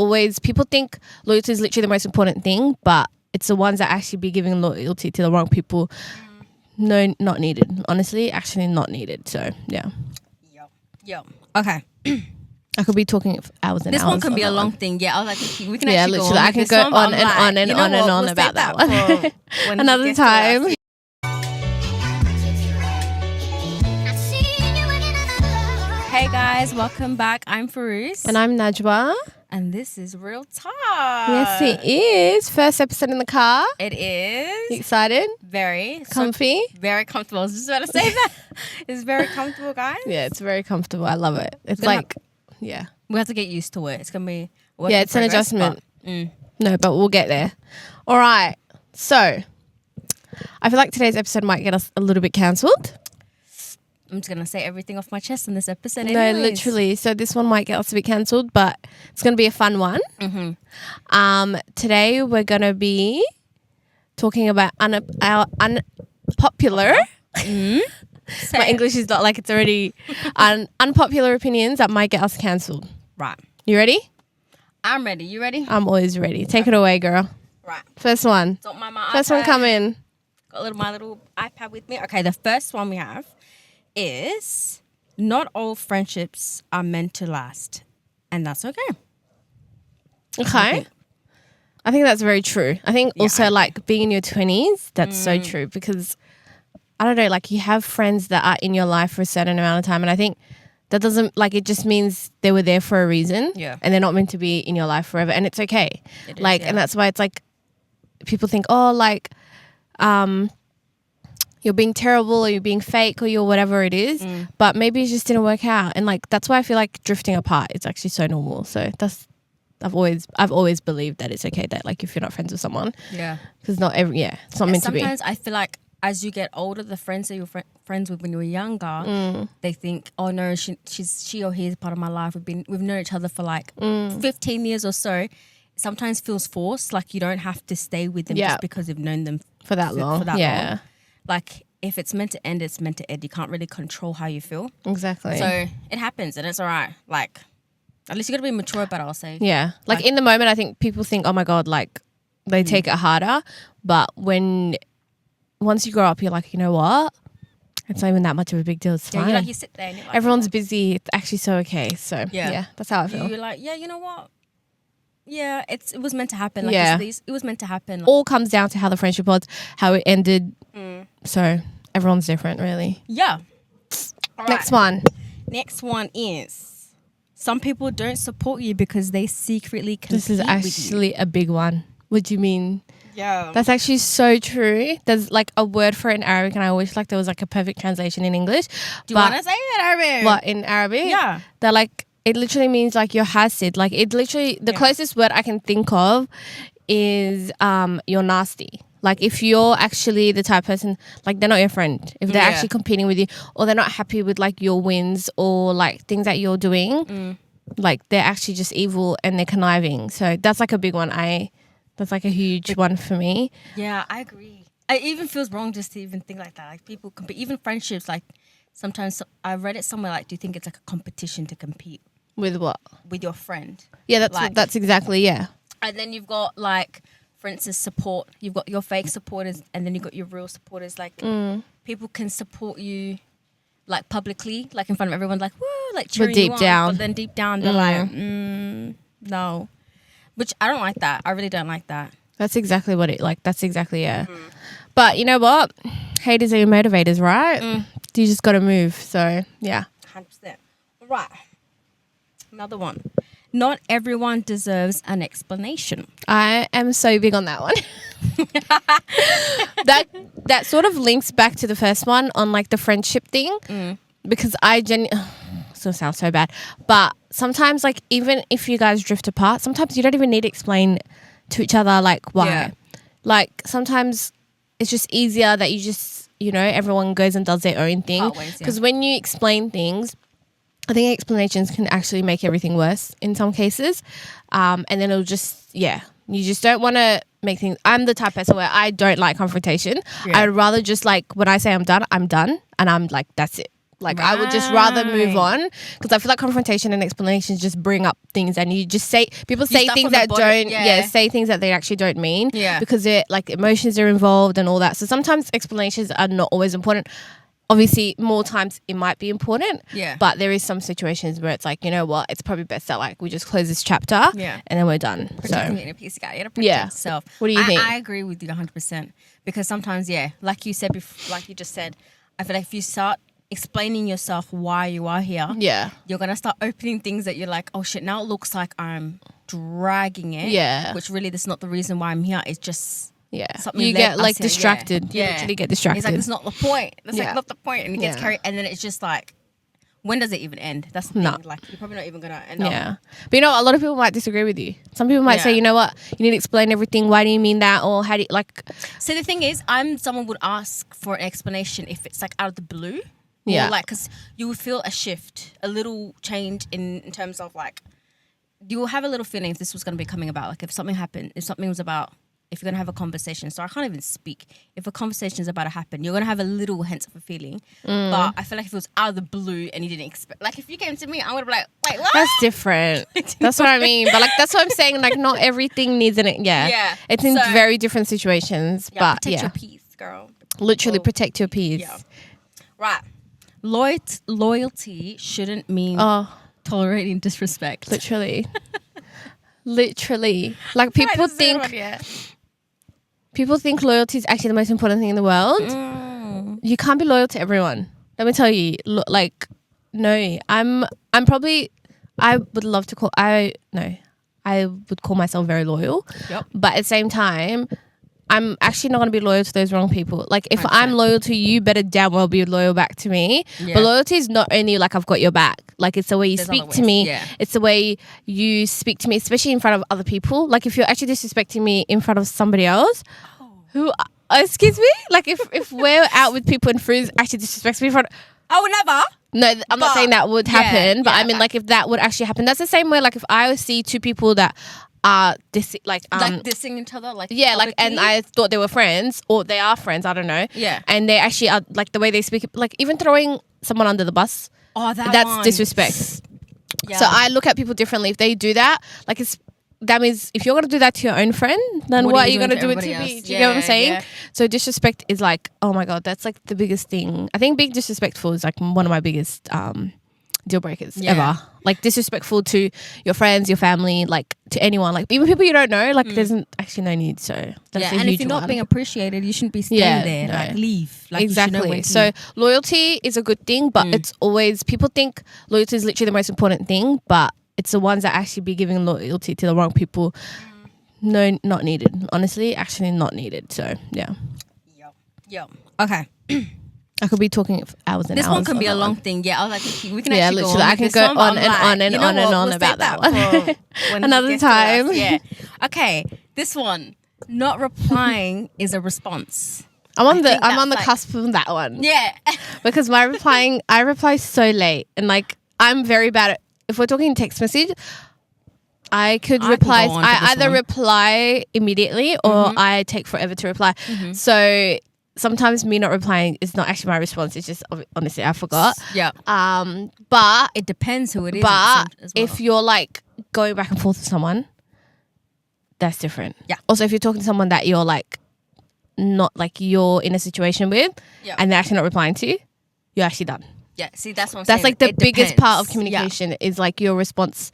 always, people think loyalty is literally the most important thing, but it's the ones that actually be giving loyalty to the wrong people. No, not needed. Honestly, actually not needed. So, yeah. Yo. Okay. I could be talking hours and this hours. This one can be a long thing. Yeah, I was like, we can actually literally, go on. I can go on and on and on and on about that one. Another time. Hey guys, welcome back. I'm Farouz. And I'm Najwa. And this is Real Talk. Yes, it is. First episode in the car. It is. You excited? Very. Comfy? Very comfortable. I was just about to say that. It's very comfortable, guys. Yeah, it's very comfortable. I love it. It's yeah. We have to get used to it. It's going to be... Yeah, it's an adjustment. No, but we'll get there. All right. So, I feel like today's episode might get us a little bit cancelled. I'm just going to say everything off my chest in this episode anyways. No, literally. So this one might get us a bit cancelled, but it's going to be a fun one. Today we're going to be talking about our unpopular. My English is not like it's already unpopular opinions that might get us cancelled. Right. You ready? I'm ready. You ready? I'm always ready. Take it away, girl. Right. First one. Don't mind my First iPad. one come in. Got my little iPad with me. Okay, the first one we have is not all friendships are meant to last, and that's okay. Okay. I think that's very true. I think also like being in your 20s, that's so true because I don't know, like you have friends that are in your life for a certain amount of time, and I think that doesn't like it just means they were there for a reason, and they're not meant to be in your life forever, and it's okay. And that's why it's like people think, oh, like you're being terrible or you're being fake or you're whatever it is, but maybe it just didn't work out. And like that's why I feel like drifting apart is actually so normal. So that's I've always believed that it's okay that like if you're not friends with someone, because not every it's not meant to be. Sometimes I feel like as you get older, the friends that you're friends with when you were younger, they think, oh no, she or he is part of my life. We've known each other for like 15 years or so. Sometimes feels forced, like you don't have to stay with them just because you've known them for that long. Long. Like if it's meant to end, it's meant to end. You can't really control how you feel. Exactly. So it happens and it's all right. Like at least you got to be mature about it, I'll say. Yeah. Like in the moment, I think people think, oh my God, like they take it harder. But once you grow up, you're like, you know what? It's not even that much of a big deal. It's fine. You sit there and you're like, everyone's busy. It's actually so okay. So yeah that's how I feel. You're like, yeah, you know what? Yeah, it was meant to happen. Like it was meant to happen. All comes down to how the friendship was, how it ended. So everyone's different, really. Yeah. All Next one. Next one is some people don't support you because they secretly compete This is actually a big one. What do you mean? Yeah. That's actually so true. There's like a word for it in Arabic and I wish like there was like a perfect translation in English. Do you want to say it in Arabic? What, in Arabic? Yeah. They're like, it literally means like you're hasid. Like it literally, the closest word I can think of is you're nasty. Like if you're actually the type of person, like they're not your friend. If they're actually competing with you or they're not happy with like your wins or like things that you're doing, like they're actually just evil and they're conniving. So that's like a big one. That's like a huge one for me. Yeah, I agree. It even feels wrong just to even think like that. Like people compete, even friendships, like sometimes I read it somewhere like, do you think it's like a competition to compete? With what? With your friend. Yeah, that's exactly, And then you've got like, for instance, support. You've got your fake supporters and then you've got your real supporters. Like people can support you like publicly, like in front of everyone, like, woo, like cheering you on. But then deep down they're like, no. Which I don't like that. I really don't like that. That's exactly what that's exactly, But you know what? Haters are your motivators, right? You just got to move. So, yeah. 100%. Right. Another one. Not everyone deserves an explanation. I am so big on that one. that sort of links back to the first one on like the friendship thing because so sounds so bad, but sometimes like even if you guys drift apart, sometimes you don't even need to explain to each other like why. Like sometimes it's just easier that you just, you know, everyone goes and does their own thing because when you explain things, I think explanations can actually make everything worse in some cases. And then it'll just, you just don't want to make things. I'm the type of person where I don't like confrontation. I'd rather just like when I say I'm done, and I'm like, that's it. Like I would just rather move on because I feel like confrontation and explanations just bring up things, and you just say people say things that say things that they actually don't mean. Yeah. Because it like emotions are involved and all that. So sometimes explanations are not always important. Obviously, more times it might be important. Yeah. But there is some situations where it's like, you know what, it's probably best that like we just close this chapter. Yeah. And then we're done. Protecting your inner peace, you gotta protect yourself. What do you think? I agree with you 100% because sometimes, like you said before, like you just said, I feel like if you start explaining yourself why you are here, you're gonna start opening things that you're like, oh shit, now it looks like I'm dragging it. Yeah. Which really that's not the reason why I'm here. It's just something you get like distracted. You literally get distracted. It's like that's not the point. That's like not the point. And it gets carried and then it's just like, when does it even end? That's the thing. Like you're probably not even gonna end up. Yeah. But you know, a lot of people might disagree with you. Some people might say, you know what, you need to explain everything. Why do you mean that? Or how do you like So the thing is, someone would ask for an explanation if it's like out of the blue. Yeah. Or like, because you would feel a shift, a little change in terms of like, you will have a little feeling if this was going to be coming about. Like if something happened, if something was about, if you're going to have a conversation. So I can't even speak. If a conversation is about to happen, you're going to have a little hint of a feeling. But I feel like if it was out of the blue and you didn't expect, like if you came to me, I would be like, wait, what? That's different. That's what I mean. But like, that's what I'm saying. Like not everything needs an, Yeah. It's in very different situations. But protect your peace, girl. Literally protect your peace. Yeah. Right. Loyalty shouldn't mean tolerating disrespect. Literally. Literally. Like people think loyalty is actually the most important thing in the world. You can't be loyal to everyone. Let me tell you. Like, no. I would love to call I would call myself very loyal. Yep. But at the same time, I'm actually not going to be loyal to those wrong people. Like, if I'm loyal to you, you better damn well be loyal back to me. Yeah. But loyalty is not only like I've got your back. Like, it's the way you speak to me. Yeah. It's the way you speak to me, especially in front of other people. Like, if you're actually disrespecting me in front of somebody else, who, excuse me? Like, if we're out with people and Fruz actually disrespects me in front of... I would never. No, I'm not saying that would happen. But I mean, like, if that would actually happen. That's the same way, like, if I see two people that... dissing each other, like like, and I thought they were friends, or they are friends, I don't know. Yeah, and they actually are, like, the way they speak, like even throwing someone under the bus. Oh, that's disrespect. Yeah. So I look at people differently if they do that. Like that means if you're gonna do that to your own friend, then what are you gonna do it to me? Do you get what I'm saying? Yeah. So disrespect is like, oh my god, that's like the biggest thing. I think being disrespectful is like one of my biggest deal breakers ever. Like disrespectful to your friends, your family, like to anyone, like even people you don't know, like there's actually no need. So that's a and huge if you're not one. being appreciated, you shouldn't be staying there. No. Like leave. Like exactly. So loyalty is a good thing, but it's always, people think loyalty is literally the most important thing, but it's the ones that actually be giving loyalty to the wrong people. No, not needed. Honestly, actually not needed. So yeah. Yo. Okay. I could be talking hours and hours. This one can be a long thing. Yeah, I was like, we can actually literally, go on. I can go on and on and on and on about that one. Another time. Yeah. Okay, this one. Not replying is a response. I'm on the cusp of that one. Yeah. Because I reply so late, and like I'm very bad at, if we're talking text message, I either reply immediately or I take forever to reply. So sometimes me not replying is not actually my response. It's just, honestly, I forgot. Yeah. But it depends who it is. But if you're like going back and forth with someone, that's different. Yeah. Also, if you're talking to someone that you're like not like you're in a situation with, and they're actually not replying to you, you're actually done. Yeah. See, that's what I'm saying. That's like the biggest part of communication is like your response,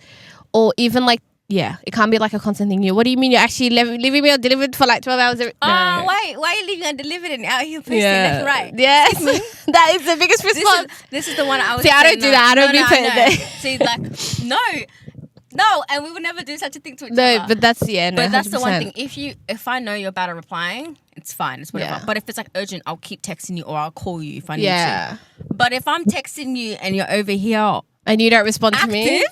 or even like. Yeah, it can't be like a constant thing. What do you mean you're actually leaving me undelivered for like 12 hours? No. Why are you leaving undelivered and out here posting left and right? Yes, that is the biggest response. This is the one I was See, I don't do that. I don't be putting there. See, like, no, and we would never do such a thing to each other. No, but that's, but 100%. That's the one thing. If I know you're bad at replying, it's fine. It's whatever. But if it's like urgent, I'll keep texting you or I'll call you if I need to. But if I'm texting you and you're over here and you don't respond to me,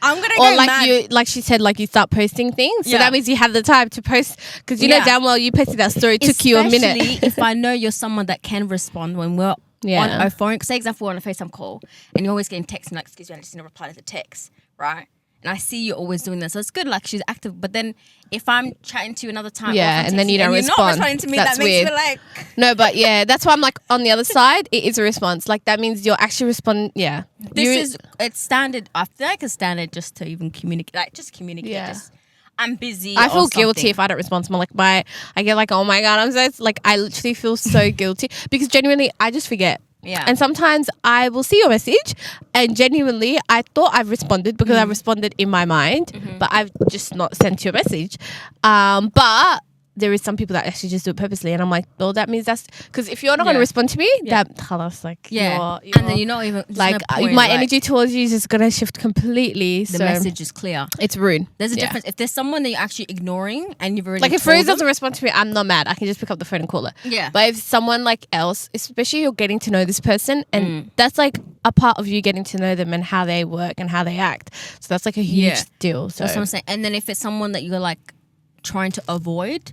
I'm gonna go like mad. You, like she said, like you start posting things. So that means you have the time to post, because you know damn well you posted that story. It took you a minute. Especially if I know you're someone that can respond when we're on a phone. Say example, we're on a FaceTime call and you're always getting texts and like, excuse me, I just need to reply to the text, right? and I see you always doing this. So it's good, like she's active. But then if I'm chatting to you another time, Yeah, or if I'm and then texting you don't and respond. You're not responding to me. That's that makes weird. me like. No, but yeah, that's why I'm like on the other side. It is a response. Like that means you're actually responding. Yeah, It's standard. I feel like it's standard just to even communicate. Like just communicate. Yeah. Just, I'm busy. I feel or guilty something. if I don't respond to my I get like, oh my God, I'm so like I literally feel so guilty because genuinely I just forget. Yeah. And sometimes I will see your message and genuinely I thought I've responded because I responded in my mind, but I've just not sent you a message. But there is some people that actually just do it purposely and I'm like, well, that means that's because if you're not going to respond to me, that halas, like Yeah. you're, And then you're not even like no point, my like, energy towards you is just going to shift completely. The So message is clear. it's rude. There's a difference. If there's someone that you're actually ignoring and you've already Like if told Rose them, doesn't respond to me, I'm not mad. I can just pick up the phone and call her. Yeah. But if someone like else, especially you're getting to know this person, and that's like a part of you getting to know them and how they work and how they act. So that's like a huge deal. So that's what I'm saying. And then if it's someone that you're like trying to avoid,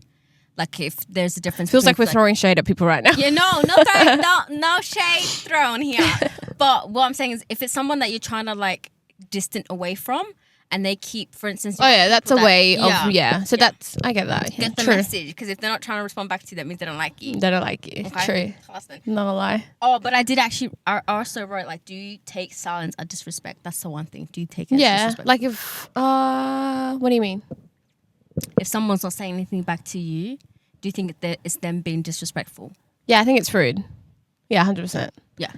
like if there's a difference, feels like we're between, throwing shade at people right now. Yeah, no shade thrown here. But what I'm saying is, if it's someone that you're trying to like distant away from, and they keep, for instance, Oh yeah, that's a way of So Yeah. that's I get that. Yeah, get the true. message, because if they're not trying to respond back to you, that means they don't like you. They don't like you. Okay? True. Listen. Not a lie. Oh, but I did actually. I also wrote like, do you take silence as disrespect? That's the one thing. Do you take it as Yeah. disrespect? Like if what do you mean? If someone's not saying anything back to you, do you think that it's them being disrespectful? Yeah, I think it's rude. Yeah, 100%. Yeah.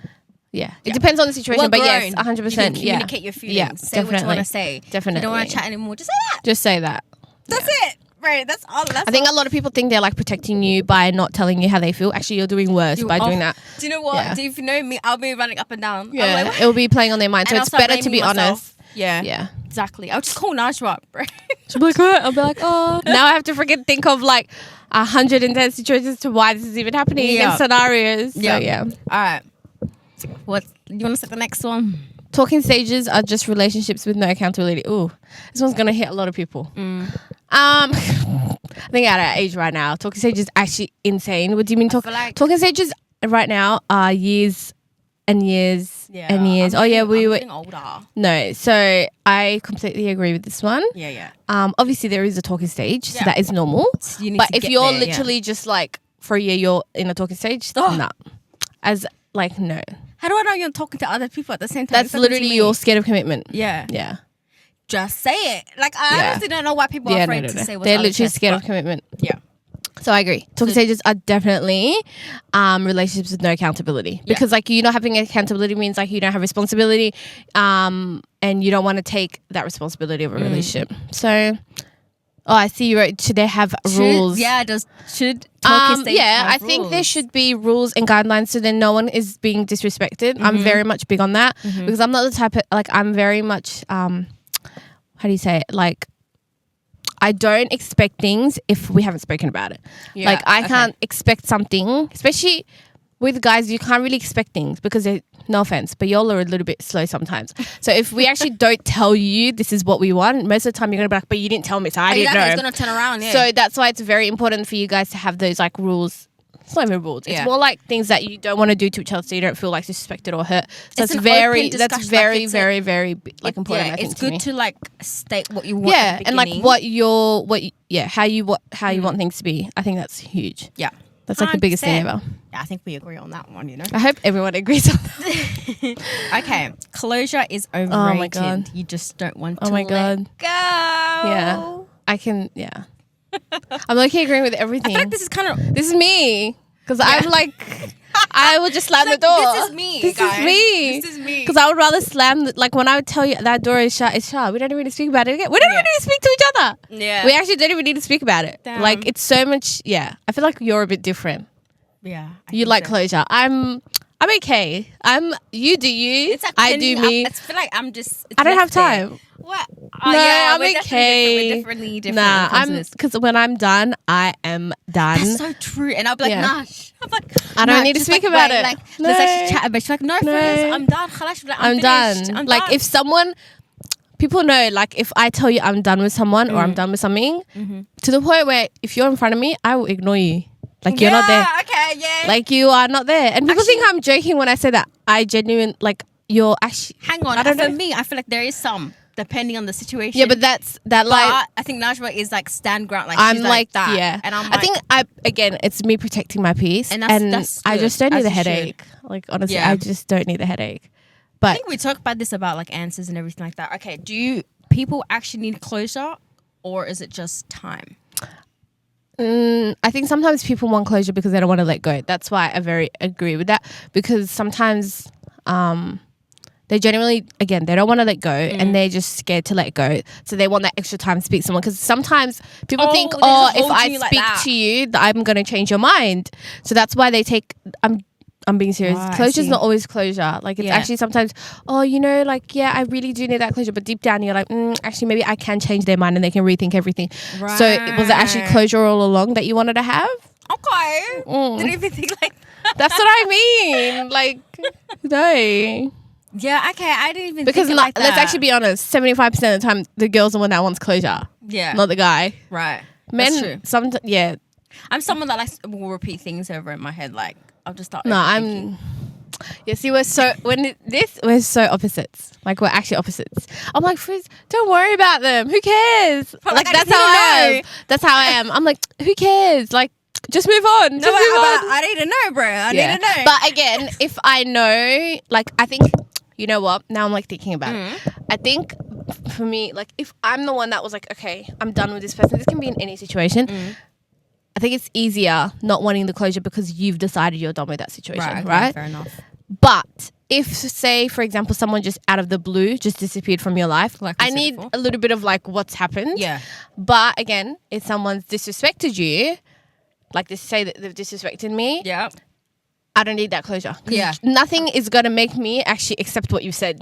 Yeah. It depends on the situation, Well but yes, grown. 100%. You can yeah. communicate your feelings. Yeah, say what you want to say. Definitely. You don't want to chat anymore. Just say that. Just say that. That's it. Right. That's all. I think a lot of people think they're like protecting you by not telling you how they feel. Actually, you're doing worse by doing that. Do you know what? Yeah. If you know me, I'll be running up and down. Yeah, I'm like, it will be playing on their mind. So and it's I'll start better to be blaming myself. honest. Yeah. Yeah. Exactly. I'll just call Najwa up, bro. She'll be like, what? I'll be like, oh. Now I have to freaking think of like 110 situations to why this is even happening in scenarios. So yeah. All right. What? You want to set the next one? Talking stages are just relationships with no accountability. Ooh, this one's gonna hit a lot of people. I think at our age right now, talking stages is actually insane. What do you mean talking stages right now are years and years and years. I'm we were getting older. no. So I completely agree with this one. Yeah. Obviously there is a talking stage, so that is normal. You need But to if get you're there, literally just like for a year, you're in a talking stage, nah. As like no. How do I know you're talking to other people at the same time? That's literally you're scared of commitment. Yeah. Yeah. Just say it. Like, I honestly don't know why people are afraid to say what's They're on their literally chest, scared but- of commitment. Yeah. So I agree. Talking stages are definitely relationships with no accountability. Because like you not having accountability means like you don't have responsibility and you don't want to take that responsibility of a relationship. So I see you wrote, should they have rules? Should talking stages have I think there rules? should be rules and guidelines so then no one is being disrespected. I'm very much big on that because I'm not the type of like I'm very much how do you say it? Like I don't expect things if we haven't spoken about it. Yeah, like I can't expect something, especially with guys, you can't really expect things because no offense, but y'all are a little bit slow sometimes. So if we actually don't tell you this is what we want, most of the time you're going to be like, but you didn't tell me, so I didn't know. It's going to turn around, So that's why it's very important for you guys to have those like rules. It's not even rules. It's more like things that you don't want to do to each other so you don't feel like disrespected or hurt. So It's that's an very, open that's discussion, very, like, very, very like important. I think it's to me. good to like state what you want at the and like beginning. how you want things to be. I think that's huge. Yeah. That's like the biggest thing 100%. ever. Yeah, I think we agree on that one, you know. I hope everyone agrees on that. Okay, closure is overrated. Oh my God. You just don't want to Oh my let God. go. Yeah. I can, yeah. I'm like agreeing with everything. I feel like this is kind of This is me. Because I'm like, I would just slam the door. This is me, This guys. is me. This is me. Because I would rather slam, like when I would tell you that door is shut, it's shut. We don't even need to speak about it again. We don't even need to speak to each other. Yeah. We actually don't even need to speak about it. Damn. Like it's so much, I feel like you're a bit different. Yeah. You like closure. I'm okay. You do you. It's like I do me. I feel like I'm just. I don't have left there. time. What? No, yeah, I'm we're okay. Definitely different. Nah, when it comes to this. because when I'm done, I am done. That's so true. And I'll be like, Yeah. Nash. I'm like, I don't nah, need to just speak like, about wait, it. Like, No. let's actually chat about it. She's like, no, friends, I'm done. Khalash, like, I'm finished. done. I'm Like done. if someone, people know, like if I tell you I'm done with someone or I'm done with something, to the point where if you're in front of me, I will ignore you. Like you're not there. Okay, yeah. Like you are not there. And people think I'm joking when I say that. I genuinely, like you're actually. Hang on. I don't For know. me, I feel like there is some. depending on the situation. Yeah, but that's that like. But I think Najwa is like stand ground. Like I'm she's like that. yeah, And I'm I think again it's me protecting my peace, And and that's I good, just don't need as the you should. headache. Like honestly, Yeah. I just don't need the headache. I But think we talk about this about like answers and everything like that. Okay, do people actually need closure, or is it just time? I think sometimes people want closure because they don't want to let go. That's why I very agree with that, because sometimes they genuinely, again, they don't want to let go and they're just scared to let go. So they want that extra time to speak to someone, because sometimes people think, they oh, just if hold I you like speak that. to you, that I'm going to change your mind. So that's why they take, I'm being serious. Right, I Closure's see. not always closure. Like it's Yeah. actually sometimes, oh, you know, like, yeah, I really do need that closure. But deep down you're like, actually maybe I can change their mind and they can rethink everything. Right. So was it actually closure all along that you wanted to have? Okay. Didn't even think like that. That's what I mean. Like, no. Yeah, okay. I didn't even Because think it like that. let's actually be honest, 75% of the time the girl's the one that wants closure, Yeah. not the guy. Right. Men, That's true. yeah. I'm someone that likes will repeat things over in my head. Like I'll just start. No, overthinking. Yeah, see, we're so we're so opposites. Like we're actually opposites. I'm like, Frizz, don't worry about them. Who cares? But, like I that's just how need to I know. am. That's how I am. I'm like, who cares? Like, just move on. Just No, move on. I need to know, bro. I need to know. But again, if I know, like, I think, you know what? Now I'm like thinking about it. I think for me, like, if I'm the one that was like, okay, I'm done with this person. This can be in any situation. I think it's easier not wanting the closure because you've decided you're done with that situation, okay, right? Fair enough. But if, say, for example, someone just out of the blue just disappeared from your life, Like we I said need before. a little bit of like what's happened. Yeah. But again, if someone's disrespected you, like they say that they've disrespected me, Yeah. I don't need that closure. 'Cause Yeah. nothing is going to make me actually accept what you said.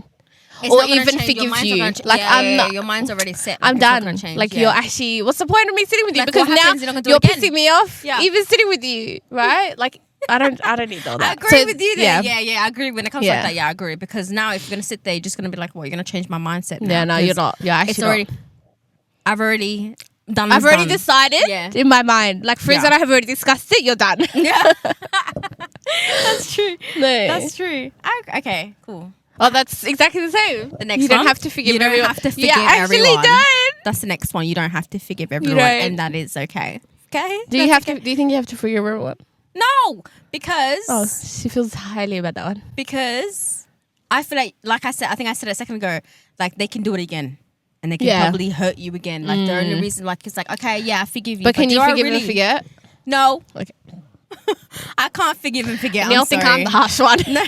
It's Or not gonna even change. Your forgive mind's you. not gonna Like, yeah, I'm yeah, not- your mind's already set. I'm Like, it's not done. gonna change, Like yeah. you're actually, what's the point of me sitting with you? Like, Because what now happens? You're not gonna do you're it again. pissing me off. Yeah. Even sitting with you, right? Like I don't need all that. I agree So, with you there. Yeah, I agree. When it comes Yeah. like that, yeah, I agree. Because now if you're gonna sit there, you're just gonna be like, well, you're gonna change my mindset now. Yeah, no, you're 'Cause not. You're actually It's not. already. I've already done. I've already done. decided Yeah. in my mind. Like Frizz Yeah. and I have already discussed it. You're done. Yeah, that's true. No. That's true. Okay, cool. Oh, that's exactly the same. The next you don't one? have to forgive You don't everyone. have to forgive yeah, actually everyone. don't. That's the next one. You don't have to forgive everyone, don't. and that is okay. Okay. Do you have to? Do you think you have to forgive everyone? No, because Oh, she feels highly about that one. because I feel like I said, I think I said it a second ago, like they can do it again. And they can Yeah. probably hurt you again. Like the only reason, like it's like, okay, yeah, I forgive you. But can do you I forgive really, and forget? No, Okay. I can't forgive and forget. Y'all I'm think sorry. I'm the harsh one. No.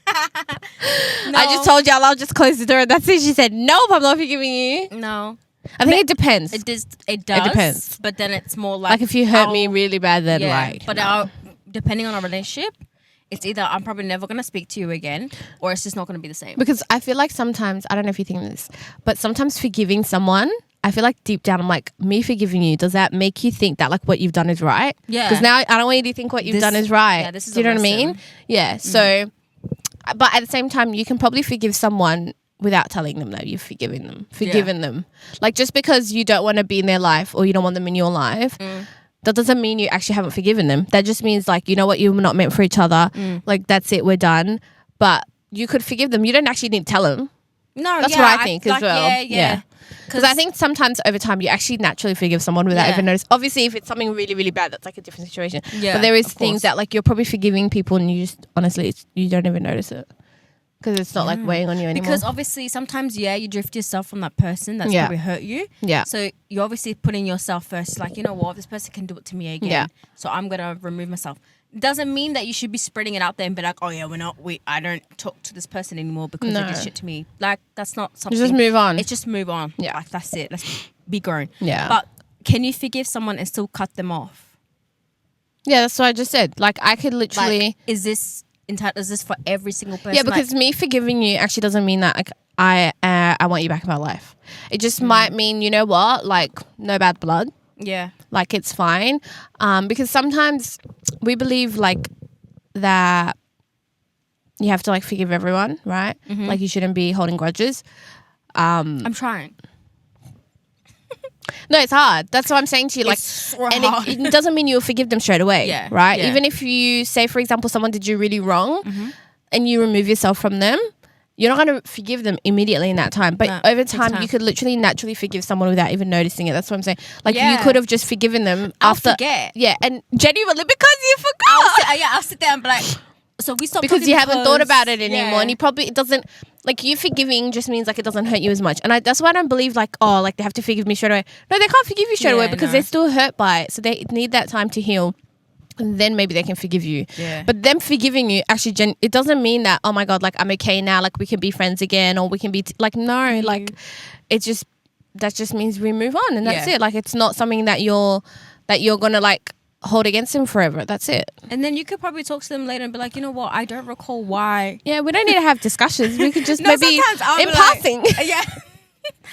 I just told y'all I'll just close the door and that's it. She said, nope, I'm not forgiving you. No, I think it depends. it does. It does. depends. But then it's more like Like if you hurt me I'll- really bad, then yeah. like. But no. depending on our relationship, it's either I'm probably never gonna speak to you again, or it's just not gonna be the same. Because I feel like sometimes, I don't know if you think this, but sometimes forgiving someone, I feel like deep down I'm like, me forgiving you, does that make you think that like what you've done is right? Yeah. Because now I don't want you to think what you've This- done is right. yeah, this is Do you a know what I mean? lesson. Yeah. So, but at the same time, you can probably forgive someone without telling them that you've forgiven them. Like just because you don't want to be in their life or you don't want them in your life, that doesn't mean you actually haven't forgiven them. That just means like, you know what, you're not meant for each other. Like that's it, we're done. But you could forgive them. You don't actually need to tell them. No, That's yeah, what I think as well. Yeah. Because I think sometimes over time you actually naturally forgive someone without Yeah. even notice. Obviously, if it's something really, really bad, that's like a different situation. Yeah, but there is of things course. that like you're probably forgiving people and you just honestly you don't even notice it because it's not like weighing on you anymore. Because obviously sometimes, you drift yourself from that person that's Yeah. probably hurt you. Yeah. So you're obviously putting yourself first. Like, you know what, this person can do it to me again. Yeah. So I'm going to remove myself. Doesn't mean that you should be spreading it out there and be like, oh yeah, I don't talk to this person anymore because they No. did shit to me. Like, that's not something. You just move on. It's just move on. Yeah. Like, that's it. Let's be grown. Yeah. But can you forgive someone and still cut them off? Yeah, that's what I just said. Like I could literally. Like, is this for every single person? Yeah, because me forgiving you actually doesn't mean that like I want you back in my life. It just might mean, you know what, like no bad blood. Yeah. Like it's fine. Because sometimes we believe like that you have to like forgive everyone, right? Like you shouldn't be holding grudges. I'm trying. No, it's hard. That's what I'm saying to you. Like, It's so and hard. it doesn't mean you'll forgive them straight away, Yeah, right? yeah. Even if you say, for example, someone did you really wrong and you remove yourself from them you're not going to forgive them immediately in that time. But No, over takes time, time. you could literally naturally forgive someone without even noticing it. That's what I'm saying. Like, you Yeah. could have just forgiven them I'll after. forget. Yeah, and genuinely because you forgot. I'll sit there and be like, so we stopped Because talking you haven't thought about it anymore. yeah. And you probably, it doesn't, like, you forgiving just means, like, it doesn't hurt you as much. And that's why I don't believe, like, oh, like, they have to forgive me straight away. No, they can't forgive you straight Yeah, away because no. they're still hurt by it. So they need that time to heal. And then maybe they can forgive you. Yeah. But them forgiving you actually, it doesn't mean that, oh my God, like I'm okay now, like we can be friends again or we can be, like, no, like it's just, that just means we move on and that's Yeah. it. Like it's not something that you're going to like hold against them forever. That's it. And then you could probably talk to them later and be like, you know what, I don't recall why. Yeah, we don't need to have discussions. We could just No, maybe sometimes I'll in be like- passing. Yeah.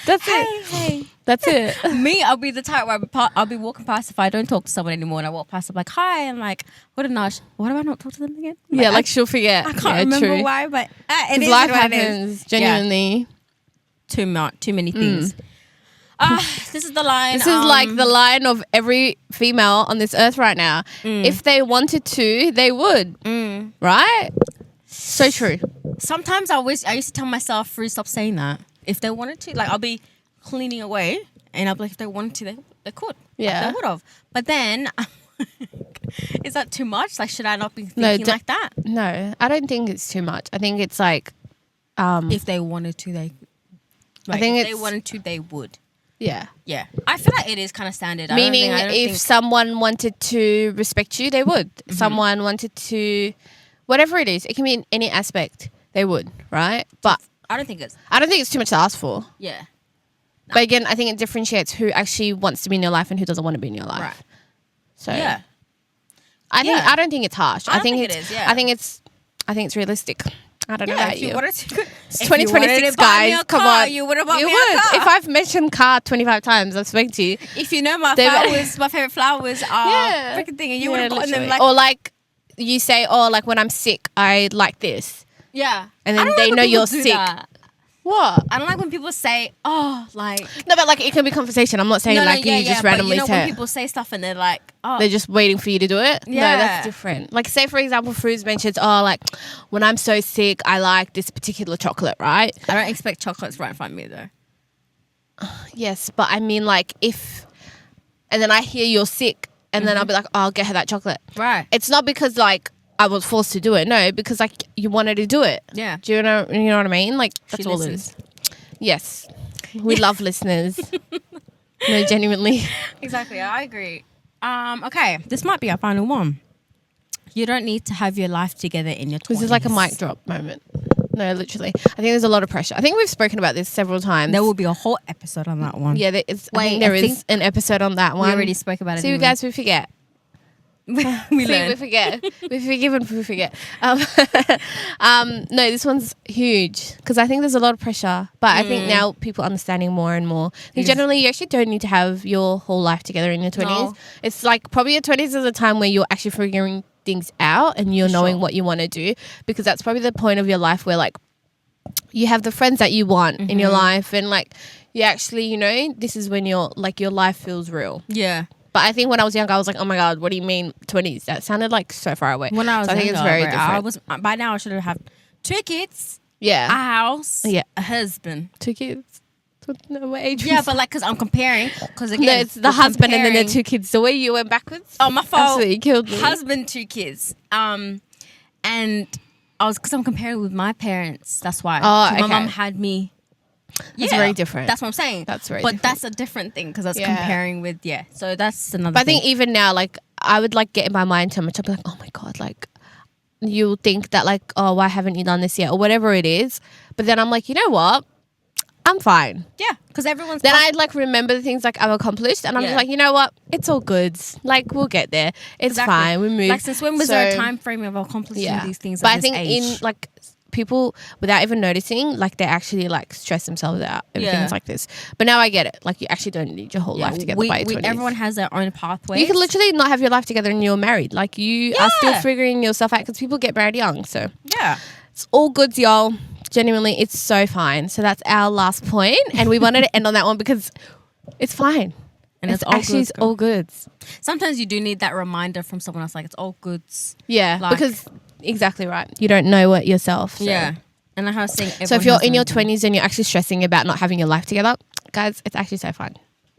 That's it. Hey. That's it. Me, I'll be the type where I'll be walking past if I don't talk to someone anymore and I walk past, I'm like, hi. I'm like, what a nudge. Why do I not talk to them again? Yeah, like she'll forget. I can't remember why, but it is Life what it is. happens, genuinely. Too many things. This is the line. This is like the line of every female on this earth right now. If they wanted to, they would. Right? So true. Sometimes I used to tell myself, stop saying that. If they wanted to, like I'll be cleaning away and I'll be like, if they wanted to, they could. Yeah. Like, they would have. But then, is that too much? Like, should I not be thinking like that? No, I don't think it's too much. I think it's like, If they wanted to, they. Like, think if they it's- wanted to, they would. yeah. Yeah, I feel like it is kind of standard. Meaning, I don't if think, someone wanted to respect you, they would. Someone wanted to, whatever it is, it can be in any aspect, they would, right? But I don't think it's. I don't think it's too much to ask for. Yeah. But again, I think it differentiates who actually wants to be in your life and who doesn't want to be in your life. Right. So Yeah. I don't think it's harsh. I don't think it is, yeah. I think it's realistic. I don't know Yeah, about if you you. wanted to, It's if you wanted 2026, to buy me guys. a Come car, on. you would have bought You me would. a car. If I've mentioned car 25 times, I've spoken to you. If you know my They've- flowers, my favorite flowers are freaking thing, and you would have gotten them literally. like, or like you say, oh, like when I'm sick, I like this. yeah. And I then don't they like when know people you're do sick. that. What? I don't like when people say, oh, like. No, but like it can be conversation. I'm not saying like you just randomly but you know say when it. people say stuff and they're like, oh, They're just waiting for you to do it. No, Yeah. that's different. Like say for example, Fruz mentions, oh, like when I'm so sick, I like this particular chocolate, right? I don't expect chocolates right in front of me though. Yes, but I mean like if, and then I hear you're sick, and then I'll be like, oh, I'll get her that chocolate. Right. It's not because like I was forced to do it. No, because like you wanted to do it. Yeah. Do you know what I mean? Like that's She all listens. it is. Yes. We love listeners. No, genuinely. Exactly. I agree. Okay. This might be our final one. You don't need to have your life together in your 20s. This is like a mic drop moment. No, literally. I think there's a lot of pressure. I think we've spoken about this several times. There will be a whole episode on that one. Yeah, there is. I Wait, think there I is an episode on that one. We already spoke about it. See, you didn't guys, we forget. we See, we learned. forget. We forgive and we forget. No, this one's huge because I think there's a lot of pressure. But I think now people are understanding more and more. I think generally, you actually don't need to have your whole life together in your 20s. No. It's like probably your 20s is a time where you're actually figuring things out and you're knowing what you want to do, because that's probably the point of your life where like you have the friends that you want in your life, and like you actually, you know, this is when you're like your life feels real. Yeah. But I think when I was younger, I was like, oh my God, what do you mean 20s? That sounded like so far away. When I was so I think younger, it's very bro, different. I was by now I should have had 2 kids, a yeah. house, Yeah. a husband. 2 kids. No, what age Yeah, was- but like, because I'm comparing. Because again, no, it's the we're husband and then the comparing- 2 kids. The way you went backwards. Oh, my fault. Absolutely killed me. Husband, 2 kids. And I was, because I'm comparing with my parents. That's why. Oh, 'Cause my okay. mum had me. It's very different. That's what I'm saying. That's very But different. that's a different thing because that's Yeah. comparing with, So that's another But I thing. think even now, like, I would like get in my mind so much. I'd be like, oh my God, like, you'll think that like, oh, why haven't you done this yet? Or whatever it is. But then I'm like, you know what? I'm fine. Yeah, because everyone's. Then I'd like remember the things like I've accomplished, and I'm just Yeah. like, you know what? It's all good. Like we'll get there. It's Exactly. fine. We move. Like, since when was So, there a time frame of accomplishing these things? But at I this think age? in like people without even noticing, like they actually like stress themselves out over Yeah. things like this. But now I get it. Like you actually don't need your whole life together by your 20s. everyone has their own pathway. You can literally not have your life together and you're married. Like you are still Yeah. figuring yourself out because people get married young. So Yeah. it's all good, y'all. Genuinely, it's so fine. So that's our last point, and we wanted to end on that one because it's fine. And it's all actually good. it's all good. Sometimes you do need that reminder from someone else, like it's all goods. Yeah, Like- because exactly right. You don't know it yourself. So. Yeah. And like I was saying, So if you're in your 20s and you're actually stressing about not having your life together, guys, it's actually so fun.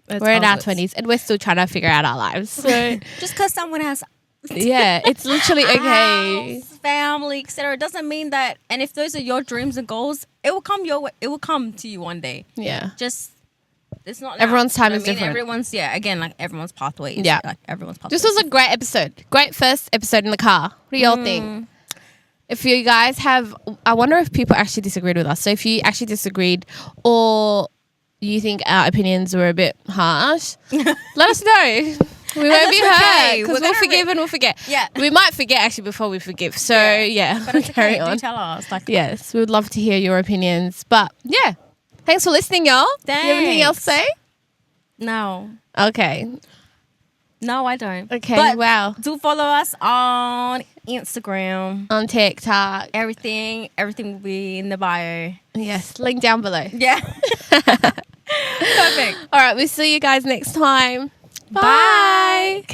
We're in our 20s and we're still trying to figure out our lives. So just because someone has it's literally okay. house, family, etc., doesn't mean that. And if those are your dreams and goals, it will come your way. It will come to you one day. Yeah. Just it's not now. Everyone's time You know is what I mean? different. Everyone's again, like everyone's pathway. Like everyone's pathway. This was a great episode. Great first episode in the car. What do y'all think? If you guys have, I wonder if people actually disagreed with us. So if you actually disagreed or you think our opinions were a bit harsh, let us know. We won't be hurt because we'll forgive and we'll forget. Yeah. We might forget actually before we forgive. So But it's carry okay. on. Do tell us. Like, Yes, we would love to hear your opinions. But yeah, thanks for listening, y'all. Do you have anything else to say? No. Okay. No, I don't. Okay, But wow. do follow us on Instagram. On TikTok. Everything will be in the bio. Yes, link down below. Yeah. Perfect. All right, we'll see you guys next time. Bye.